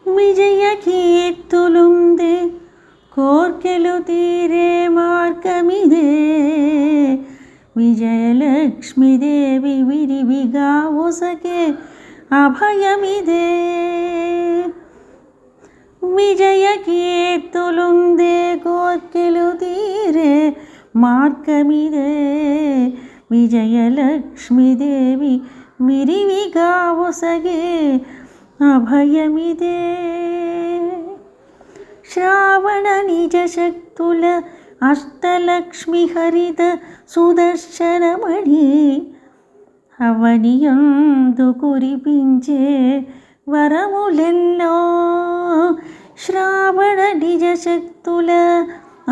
విజయ కీర్తులుందే కోర్కెలు తీరే మార్గమిదే. విజయలక్ష్మీదేవి విరివిగా ఒసగే అభయమిదే. విజయ కీర్తులుందే కోర్కెలు తీరే మార్గమిదే. విజయలక్ష్మీదేవి విరివిగా ఒసగే అభయమిదే. శ్రావణ నిజ శక్తుల అష్టలక్ష్మి హరిత సుదర్శనమణి అవనియందు కురిపించే వరములెన్నో. శ్రావణ నిజ శక్తుల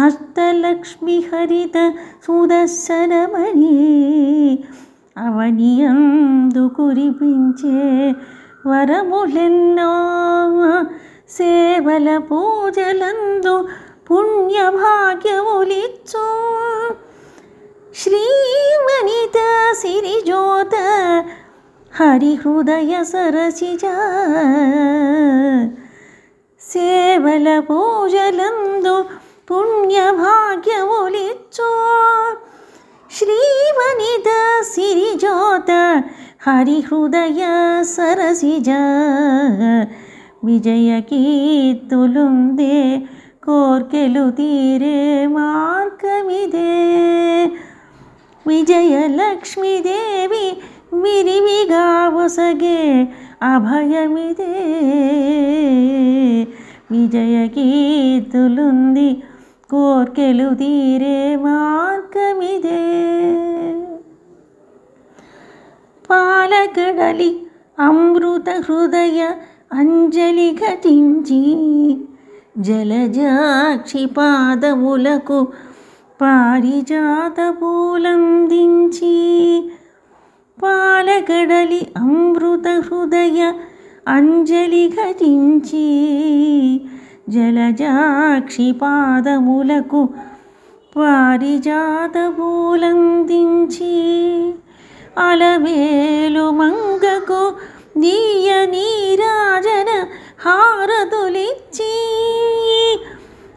అష్టలక్ష్మి హరిత సుదర్శనమణి అవనియందు కురిపించే వరములెన్నో. సేవల పూజలందు పుణ్యభాగ్యములిచ్చు శ్రీవనిత సిరిజోత హరిహృదయ సరసిజ. సేవల పూజలందు పుణ్యభాగ్యములిచ్చు శ్రీవనిత సిరిజోత హరిహృదయ సరసిజ. విజయ కీర్తులుందే కోర్కెలు తీరే మార్గమిదే. విజయలక్ష్మీదేవి విరివిగా ఒసగే అభయమిదే. విజయ కీర్తులుంది కోర్కెలు తీరే మార్గమిదే. పాలకడలి అమృత హృదయ అంజలి ఘటించి జలజాక్షి పాదములకు పారిజాత పూలందించి. పాలకడలి అమృత హృదయ అంజలి ఘటించి జలజాక్షి పాదములకు పారిజాత పూలందించి. అలవేలు మంగకు దివ్య నీరాజన హారతులిచ్చి.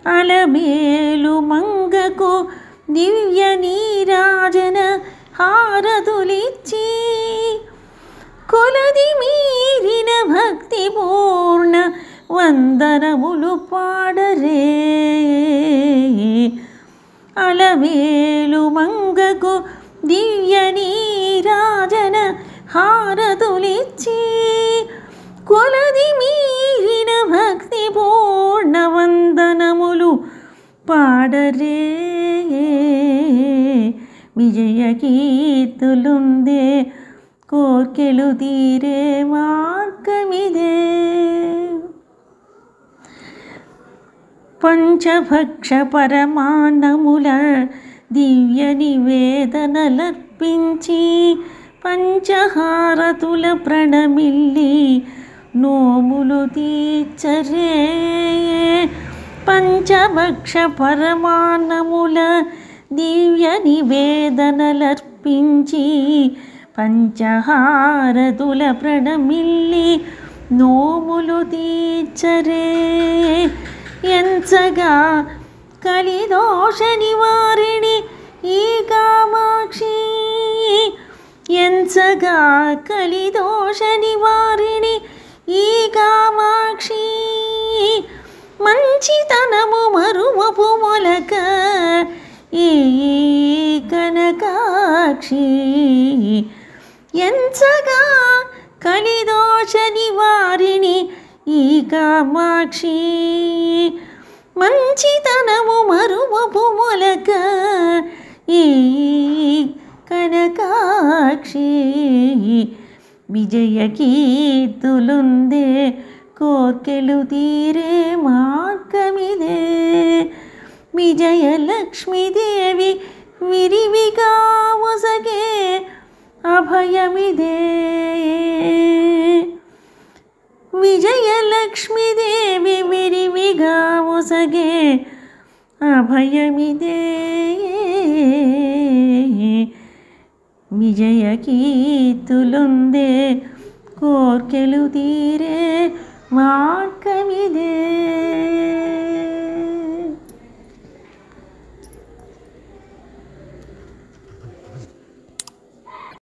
అలవేలు మంగకు దివ్య నీరాజన హారతులిచ్చి. కొలది మీరిన భక్తి పూర్ణ వందనములు పాడరే. అలవేలు మంగకు దివ్య నీరాజన హారతులిచ్చి. కొలది మీరిన భక్తి పూర్ణ వందనములు పాడరే. విజయ కీర్తులుందే కోర్కెలు తీరే మార్గమిదే. పంచభక్ష పరమాన్నముల దివ్య నివేదనలర్పించి పంచహారతుల ప్రణమిల్లి నోములు తీర్చరే. పంచభక్ష పరమాన్నముల దివ్య నివేదనలర్పించి పంచహారతుల ప్రణమిల్లి నోములు తీర్చరే. ఎంచగా కలిదోష నివారిణి ఈ కామాక్షి. ఎంచగా కలిదోష నివారిణి ఈ కామాక్షి. మంచితనము మరువపు మొలక ఈ కనకాక్షి. ఎంచగా కలిదోష నివారిణి ఈ కామాక్షి. మంచితనము మరువపు మొలక ఈ కనకాక్షి. విజయ కీర్తులుందే కోర్కెలు తీరే మార్గమిదే. విజయలక్ష్మీదేవి విరివిగా ఒసగే అభయమిదే. విజయలక్ష్మీదేవి విరివిగా ఒసగే అభయమిదే. విజయ కీర్తులుందే కోర్కెలు తీరే మార్గమిదే